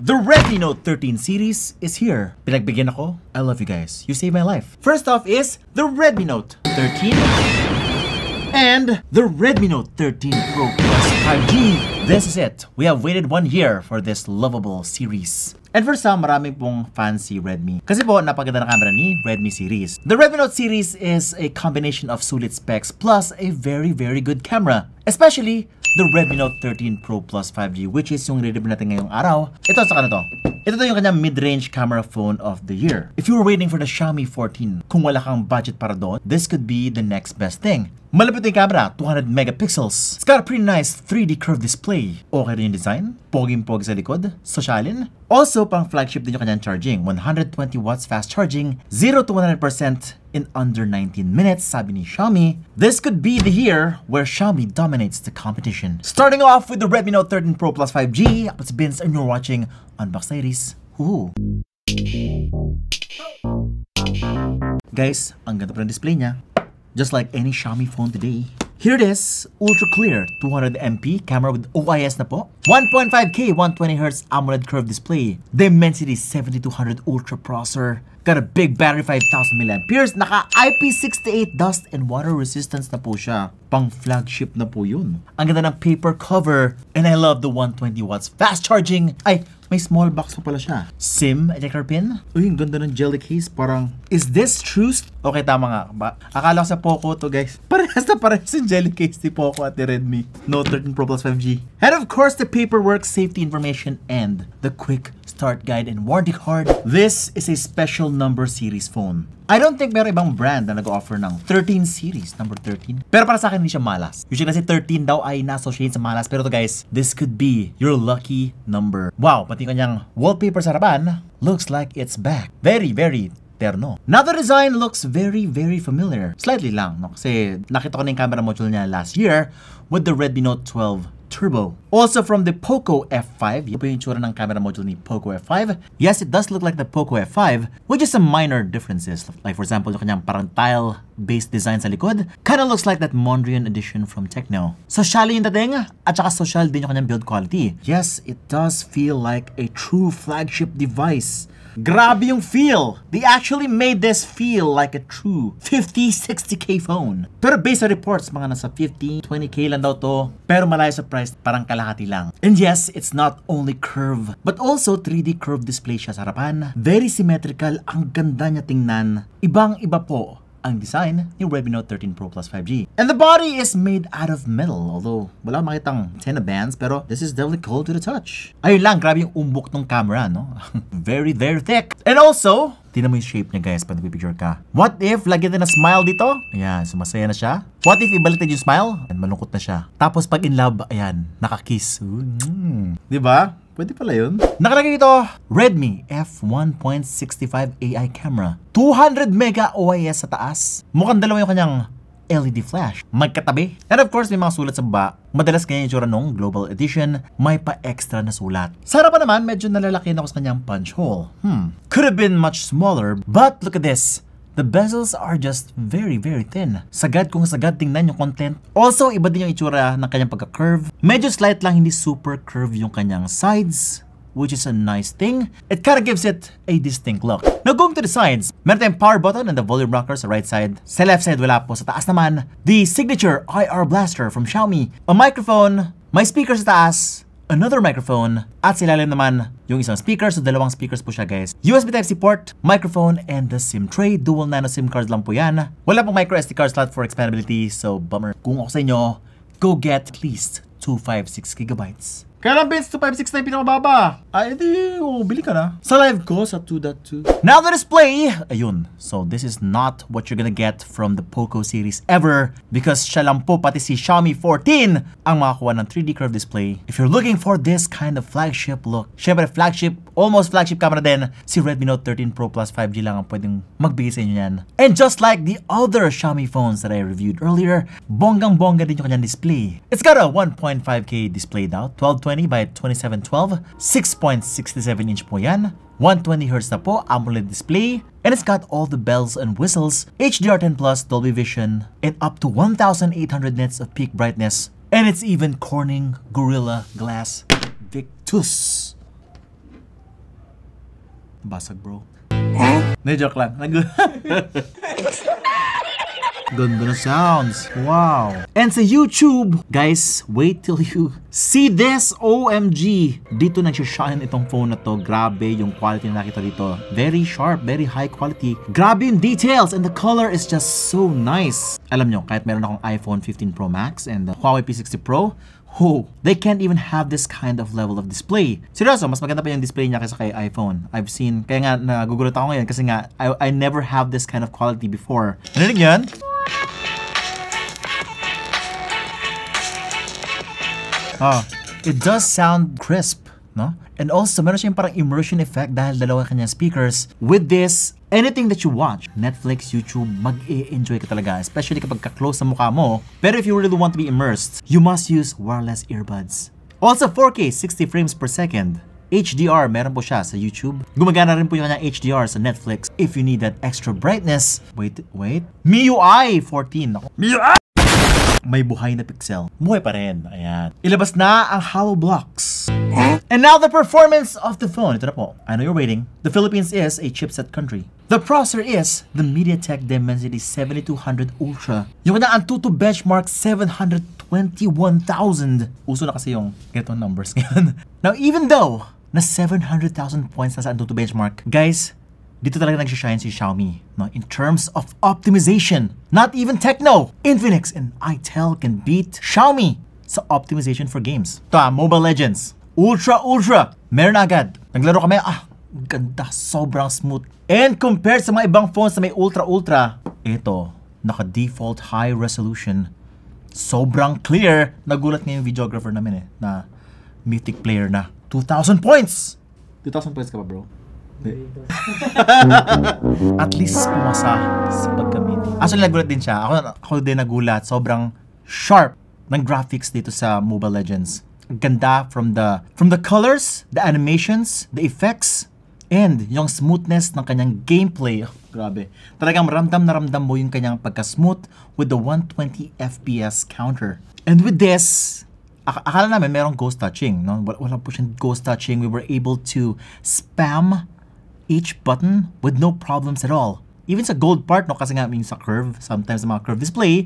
The Redmi Note 13 series is here. Pinagbigyan ako. I love you guys. You saved my life. First off is the Redmi Note 13 and the Redmi Note 13 Pro Plus 5G. This is it. We have waited 1 year for this lovable series. And for some, maraming pong fancy Redmi. Kasi po, napaganda na camera ni Redmi series. The Redmi Note series is a combination of sulit specs plus a very good camera. Especially the Redmi Note 13 Pro Plus 5G, which is yung re-review natin ngayong araw. Ito sa kanito. Ito yung kanyang mid-range camera phone of the year. If you were waiting for the Xiaomi 14, kung wala kang budget para doon, this could be the next best thing. Malapit yung camera, 200 megapixels. It's got a pretty nice 3D curved display. Okay rin yung design, poging-pogi sa likod, sosyalin. Also, pang flagship din yung kanyang charging. 120 watts fast charging, 0 to 100% in under 19 minutes, sabi ni Xiaomi. This could be the year where Xiaomi dominates the competition. Starting off with the Redmi Note 13 Pro Plus 5G, it's Vince and you're watching Unbox Diaries. Guys, ang ganda pa ng display niya. Just like any Xiaomi phone today. Here it is, ultra clear, 200MP camera with OIS na po. 1.5K 120Hz AMOLED curved display. Dimensity 7200 Ultra processor. Got a big battery, 5000 mAh. Naka IP68 dust and water resistance na po siya. Pang flagship na po yun. Ang ganda ng paper cover. And I love the 120 watts fast charging. Ay, may small box pa pala siya. SIM ejector pin. Uy, ang ganda ng jelly case. Parang, is this true? Okay, tama nga. Akala ko sa Poco to, guys. Parehas yung jelly case ni Poco at the Redmi Note 13 Pro Plus 5G. And of course, the paperwork, safety information, and the quick start guide and warranty card. This is a special number series phone. I don't think meron ibang brand na nag-offer ng 13 series, number 13. Pero para sa akin, hindi siya malas. Usually kasi 13 daw ay na-associate sa malas. Pero to guys, this could be your lucky number. Wow, pati kanyang wallpaper sa harapan looks like it's back. Very terno. Now the design looks very familiar. Slightly lang, no? Kasi nakita ko na yung camera module niya last year with the Redmi Note 12 Turbo. Also from the Poco F5. Yan po yung itsura ng camera module ni Poco F5. Yes, it does look like the Poco F5, which is some minor differences. Like for example, yung kanyang parang tile-based design sa likod. Kinda looks like that Mondrian edition from Tecno. Social yung dating, at saka social din yung kanyang build quality. Yes, it does feel like a true flagship device. Grabe yung feel! They actually made this feel like a true 50-60K phone. Pero based on reports, mga nasa 15-20K lang daw to. Pero malayo sa price, parang kalahati lang. And yes, it's not only curve, but also 3D curved display siya sa harapan. Very symmetrical, ang ganda niya tingnan. Ibang-iba po ang design ni Redmi Note 13 Pro Plus 5G. And the body is made out of metal, although wala makitang tenna bands, pero this is definitely cold to the touch. Ayun lang, grabe yung umbok ng camera, no? very thick. And also, tingnan mo yung shape niya guys pag nagpipicture ka. What if lagyan din na smile dito? Ayan, sumasaya na siya. What if ibaliktad yung smile? And malungkot na siya. Tapos pag in love, ayan, nakakiss. Diba? Pwede pala yun. Nakalagay dito, Redmi F1.65 AI camera. 200 mega OIS sa taas. Mukhang dalawa yung kanyang LED flash. Magkatabi. And of course, may mga sulat sa baba. Madalas ganyan yung tsura nung Global Edition. May pa-extra na sulat. Sa harapan naman, medyo nalalaki na ako sa kanyang punch hole. Could have been much smaller, but look at this. The bezels are just very thin. Sagad kung sagad tingnan yung content. Also, iba din yung itsura ng kanyang pagka-curve. Medyo slight lang, hindi super curve yung kanyang sides, which is a nice thing. It kind of gives it a distinct look. Now going to the sides, meron tayong power button and the volume rocker sa right side. Sa left side, wala po. Sa taas naman, the signature IR blaster from Xiaomi. A microphone, may speaker sa taas, another microphone, at sa ilalim naman yung isang speaker. So dalawang speakers po siya guys. USB Type-C port, microphone, and the SIM tray. Dual nano SIM cards lang po yan. Wala pong micro SD card slot for expandability, so bummer. Kung ako sa inyo, go get at least 256 gigabytes. Kaya lang Vince, 256 na yung pinamababa. Ay, edi, bili ka na. Sa live ko, sa 2.2. Now the display, ayun. So this is not what you're gonna get from the Poco series ever, because siya lang po pati si Xiaomi 14 ang makakuha ng 3D curved display. If you're looking for this kind of flagship look, syempre flagship, almost flagship camera din, si Redmi Note 13 Pro Plus 5G lang ang pwedeng magbigay sa inyo yan. And just like the other Xiaomi phones that I reviewed earlier, bonggang-bongga din yung kanyang display. It's got a 1.5K display now, 1220 by 2712, 6.67 inch po yan, 120Hz na po, AMOLED display, and it's got all the bells and whistles, HDR10+, Dolby Vision, and up to 1,800 nits of peak brightness, and it's even Corning Gorilla Glass Victus. Basag, bro. Joke lang. Ganda na sounds. Wow. And sa YouTube, guys, wait till you see this. OMG. Dito nagsashine itong phone na to. Grabe yung quality na nakita dito. Very sharp, very high quality. Grabe yung details and the color is just so nice. Alam nyo, kahit meron akong iPhone 15 Pro Max and the Huawei P60 Pro, they can't even have this kind of level of display. Seryoso, mas maganda pa yung display niya kaysa kay iPhone. I've seen, kaya nga nagugulat ako ngayon kasi nga I never have this kind of quality before. Narinig yan? It does sound crisp, no? And also, meron siyang parang immersion effect dahil dalawa kanyang speakers. With this, anything that you watch, Netflix, YouTube, mag-e-enjoy ka talaga. Especially kapag ka-close sa mukha mo. Pero if you really want to be immersed, you must use wireless earbuds. Also, 4K, 60 frames per second. HDR, meron po siya sa YouTube. Gumagana rin po yung kanyang HDR sa Netflix if you need that extra brightness. Wait. MIUI 14. MIUI! May buhay na pixel. Buhay pa rin. Ayan. Ilabas na ang HoloBlocks. And now the performance of the phone. Ito na po. I know you're waiting. The Philippines is a chipset country. The processor is the MediaTek Dimensity 7200 Ultra. Yung kanyang Antutu benchmark 721,000. Uso na kasi yung ganitong numbers ngayon. Now, even though na 700,000 points na sa Antutu benchmark, guys, dito talaga nagsashine si Xiaomi, no? In terms of optimization. Not even Tecno, Infinix, and Itel can beat Xiaomi sa optimization for games. Ito Mobile Legends. Ultra. Meron agad. Naglaro kami, ganda, sobrang smooth. And compared sa mga ibang phones na may ultra, ito, naka-default high resolution. Sobrang clear. Nagulat nga yung videographer namin na mythic player na. 2,000 points! 2,000 points ka ba, bro? At least pumasa sa paggamit. Actually, nagulat din siya. Ako din nagulat. Sobrang sharp ng graphics dito sa Mobile Legends. Ganda from the colors, the animations, the effects, and yung smoothness ng kanyang gameplay. Grabe. Talagang ramdam na ramdam mo yung kanyang pagka-smooth with the 120 FPS counter. And with this, akala namin merong ghost touching, no? Wala po siyang ghost touching. We were able to spam each button with no problems at all. Even sa gold part, no? Kasi nga sa curve, sometimes sa mga curve display,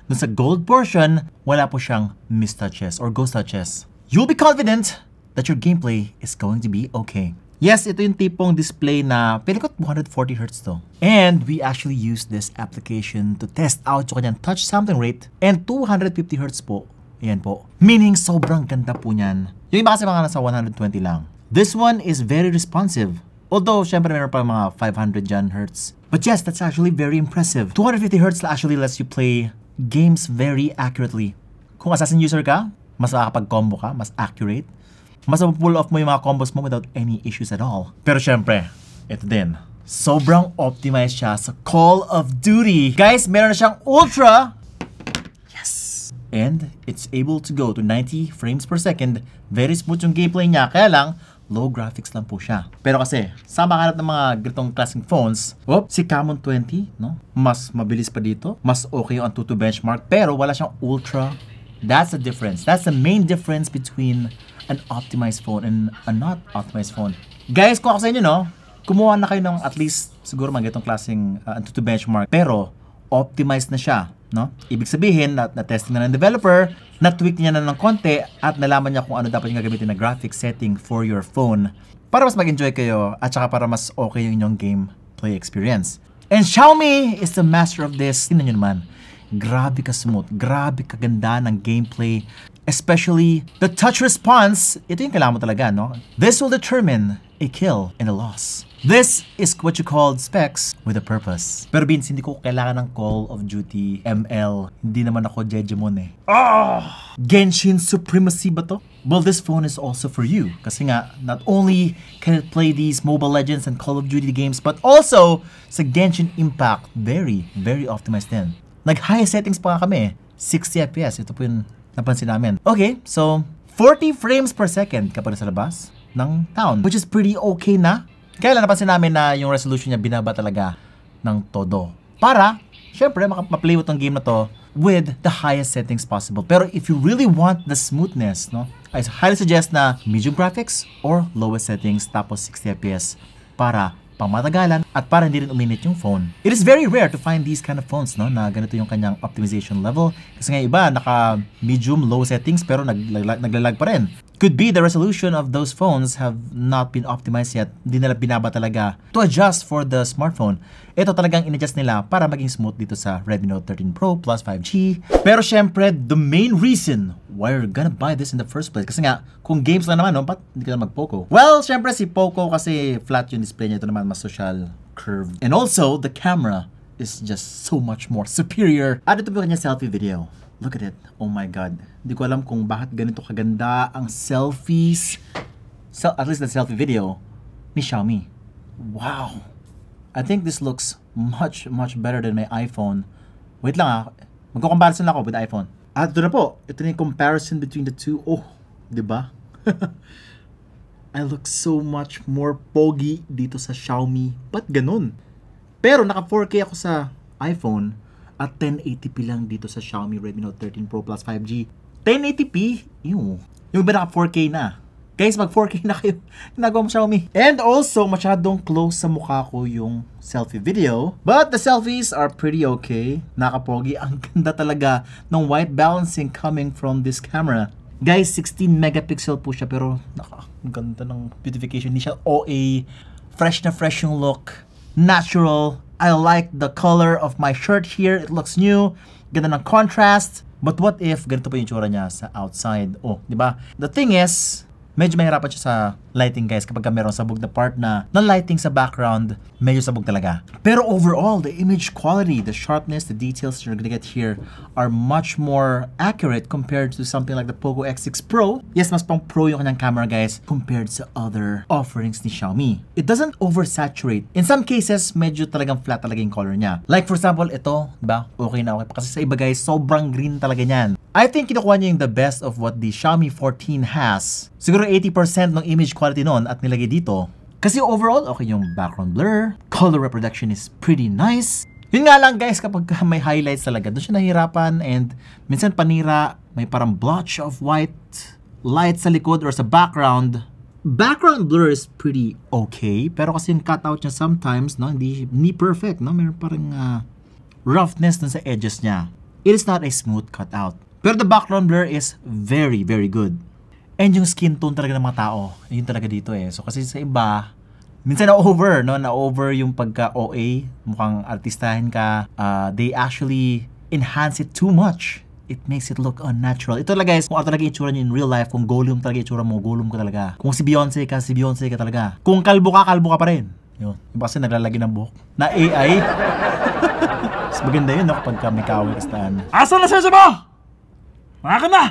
dun sa gold portion, wala po siyang mistouches or ghost touches. You'll be confident that your gameplay is going to be okay. Yes, ito yung tipong display na pili ko 140Hz to. And we actually used this application to test out yung kanyang touch sampling rate and 250Hz po. Ayan po. Meaning, sobrang ganda po niyan. Yung iba kasi mga nasa 120 lang. This one is very responsive. Although, syempre meron pa mga 500 dyan Hz. But yes, that's actually very impressive. 250Hz actually lets you play games very accurately. Kung assassin user ka, mas makakapag-combo ka, mas accurate. Mas pull off mo yung mga combos mo without any issues at all. Pero syempre, ito din. Sobrang optimized siya sa Call of Duty. Guys, meron na siyang Ultra. And it's able to go to 90 frames per second. Very smooth yung gameplay niya. Kaya lang, low graphics lang po siya. Pero kasi, sa makahanap ng mga ganitong klaseng phones, si Camon 20, no? Mas mabilis pa dito. Mas okay yung Antutu benchmark. Pero wala siyang Ultra. That's the difference. That's the main difference between an optimized phone and a not optimized phone. Guys, kung ako sa inyo, no? Kumuha na kayo ng at least, siguro mga ganitong klaseng Antutu benchmark. Pero, optimized na siya. No? Ibig sabihin, na-testing na ng developer, na-tweak niya na ng konti, at nalaman niya kung ano dapat yung gagamitin na graphic setting for your phone para mas mag-enjoy kayo at saka para mas okay yung inyong gameplay experience. And Xiaomi is the master of this. Tingnan nyo naman, grabe ka smooth, grabe ka ganda ng gameplay, especially the touch response. Ito yung kailangan mo talaga, no? This will determine a kill and a loss. This is what you call specs with a purpose. Pero Vince, hindi ko kailangan ng Call of Duty ML. Hindi naman ako Jejemon eh. Genshin Supremacy ba to? Well, this phone is also for you. Kasi nga, not only can it play these Mobile Legends and Call of Duty games, but also sa Genshin Impact, very, very optimized din. Nag-high settings pa nga kami eh. 60 FPS. Ito po yung napansin namin. Okay, so 40 frames per second kapag sa labas ng town. Which is pretty okay na. Kaya lang napansin namin na yung resolution niya binaba talaga ng todo. Para, syempre, ma-play mo tong game na to with the highest settings possible. Pero if you really want the smoothness, no, I highly suggest na medium graphics or lowest settings tapos 60 FPS para pamatagalan at para hindi rin uminit yung phone. It is very rare to find these kind of phones, no, na ganito yung kanyang optimization level. Kasi nga iba, naka medium, low settings pero naglalag pa rin. Could be the resolution of those phones have not been optimized yet. Hindi nila binaba talaga to adjust for the smartphone. Ito talagang in-adjust nila para maging smooth dito sa Redmi Note 13 Pro plus 5G. Pero syempre, the main reason why you're gonna buy this in the first place. Kasi nga, kung games lang naman, no, ba't hindi ka na mag-Poco? Well, syempre si Poco kasi flat yung display niya. Ito naman mas social curved. And also, the camera is just so much more superior. At ito po kanya selfie video. Look at it. Oh my God. Hindi ko alam kung bakit ganito kaganda ang selfies. At least the selfie video ni Xiaomi. Wow. I think this looks much better than my iPhone. Wait lang ah. Magko-comparison lang ako with iPhone. At ito na po. Ito na yung comparison between the two. Oh, diba? I look so much more pogi dito sa Xiaomi. Ba't ganun? Pero naka 4K ako sa iPhone. At 1080p lang dito sa Xiaomi Redmi Note 13 Pro plus 5G. 1080p? Yung iba naka 4K na. Guys, mag 4K na kayo. Ginagawa mo Xiaomi. And also, masyadong close sa mukha ko yung selfie video. But the selfies are pretty okay. Nakapogi. Ang ganda talaga ng white balancing coming from this camera. Guys, 16 megapixel po siya pero ang ganda ng beautification. Hindi siya OA. Fresh na fresh yung look. Natural. I like the color of my shirt here. It looks new. Ganda ng contrast. But what if ganito pa yung tsura niya sa outside? Oh, di ba? The thing is, medyo mahirapan siya sa lighting guys kapag meron sabog na part na lighting sa background, medyo sabog talaga. Pero overall, the image quality, the sharpness, the details you're gonna get here are much more accurate compared to something like the Poco X6 Pro. Yes, mas pang pro yung kanyang camera guys compared sa other offerings ni Xiaomi. It doesn't oversaturate. In some cases, medyo talagang flat talaga yung color niya. Like for example, ito, diba? Okay na okay pa. Kasi sa iba guys, sobrang green talaga niyan. I think kinukuha niya yung the best of what the Xiaomi 14 has. Siguro 80% ng image quality noon at nilagay dito. Kasi overall, okay yung background blur, color reproduction is pretty nice. Yun nga lang guys, kapag may highlights talaga, doon siya nahihirapan and minsan panira, may parang blotch of white light sa likod or sa background. Background blur is pretty okay, pero kasi yung cutout niya sometimes, no, hindi perfect, no, may parang roughness dun sa edges niya. It is not a smooth cutout. Pero the background blur is very good. And yung skin tone talaga ng mga tao, yun talaga dito eh. So kasi sa iba, minsan na-over, no? Na-over yung pagka-OA, mukhang artistahin ka. They actually enhance it too much. It makes it look unnatural. Ito talaga guys, kung ano talaga yung itsura nyo in real life, kung golem talaga yung itsura mo, golem ka talaga. Kung si Beyonce ka talaga. Kung kalbo ka pa rin. Yun. Yung kasi naglalagay ng buhok. Na AI. Mas maganda yun, no? Kapag may kaway kastaan. Asan na siya mo? Mga ka na!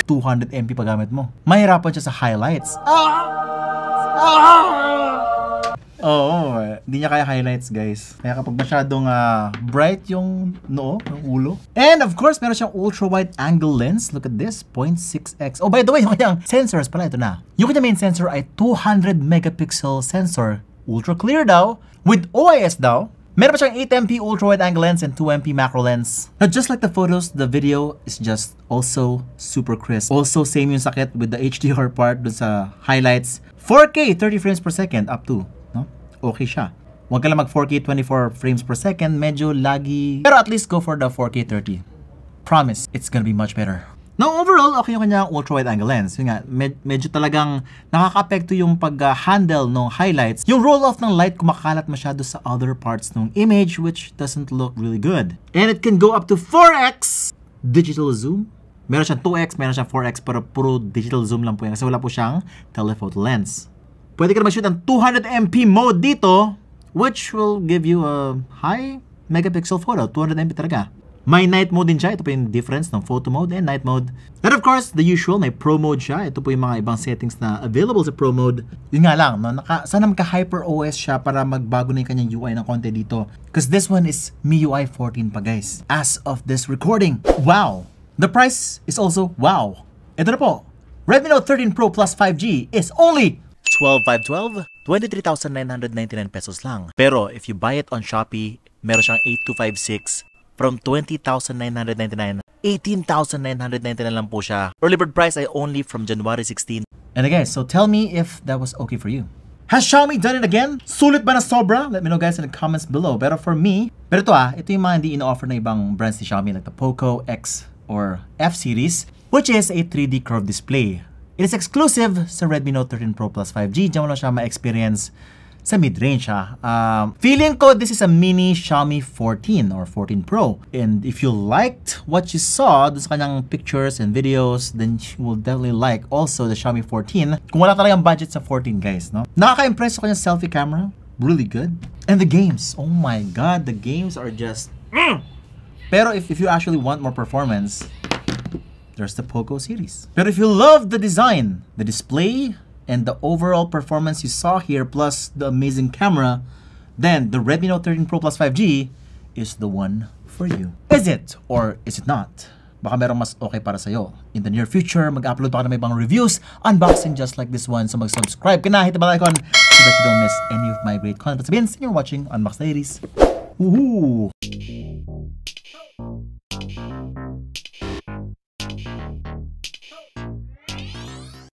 200 MP pa gamit mo. Mahirapan siya sa highlights. Oo, hindi niya kaya highlights guys. Kaya kapag masyadong bright yung noo, yung ulo. And of course, meron siyang ultra wide angle lens. Look at this, 0.6x. Oh, by the way, yung kanyang sensors pala, ito na. Yung kanyang main sensor ay 200 megapixel sensor. Ultra clear daw. With OIS daw. Meron pa siyang 8MP ultra-wide angle lens and 2MP macro lens. Now, just like the photos, the video is just also super crisp. Also, same yung sakit with the HDR part dun sa highlights. 4K 30 frames per second up to, no? Okay siya. Huwag ka lang mag 4K 24 frames per second, medyo laggy. Pero at least go for the 4K 30. Promise, it's gonna be much better. Now, overall, okay yung kanyang ultra-wide angle lens. Yung nga, medyo talagang nakaka-apekto yung pag-handle ng highlights. Yung roll-off ng light kumakalat masyado sa other parts ng image, which doesn't look really good. And it can go up to 4x digital zoom. Meron siyang 2x, meron siyang 4x, pero puro digital zoom lang po yan kasi wala po siyang telephoto lens. Pwede ka na mag-shoot ng 200MP mode dito, which will give you a high megapixel photo. 200MP talaga. May night mode din siya. Ito po yung difference ng photo mode and night mode. And of course, the usual, may pro mode siya. Ito po yung mga ibang settings na available sa pro mode. Yun nga lang, no? Sana magka-hyper OS siya para magbago na yung kanyang UI ng konti dito. Because this one is MIUI 14 pa guys. As of this recording. Wow! The price is also wow. Ito na po. Redmi Note 13 Pro plus 5G is only 12,512, 23,999 pesos lang. Pero if you buy it on Shopee, meron siyang 8256 from 20,999, 18,999 lang po siya. Early bird price ay only from January 16. And guys, so tell me if that was okay for you. Has Xiaomi done it again? Sulit ba na sobra? Let me know guys in the comments below. Pero for me, ito yung mga hindi ino-offer na ibang brands ni Xiaomi like the Poco X or F series, which is a 3D curved display. It is exclusive sa Redmi Note 13 Pro Plus 5G. Diyan mo lang siya ma-experience sa mid-range ha. Feeling ko this is a mini Xiaomi 14 or 14 Pro. And if you liked what you saw dun sa kanyang pictures and videos, then you will definitely like also the Xiaomi 14. Kung wala talagang budget sa 14 guys, no? Nakaka-impress sa kanyang selfie camera. Really good. And the games. Oh my god, the games are just... Pero if you actually want more performance, there's the Poco series. But if you love the design, the display, and the overall performance you saw here, plus the amazing camera, then the Redmi Note 13 Pro Plus 5G is the one for you. Is it or is it not? Baka merong mas okay para sa'yo. In the near future, mag-upload pa ka na may ibang reviews, unboxing just like this one. So mag-subscribe ka na, hit the bell icon so that you don't miss any of my great content. Sabihin, you're watching Unbox Diaries. Woohoo!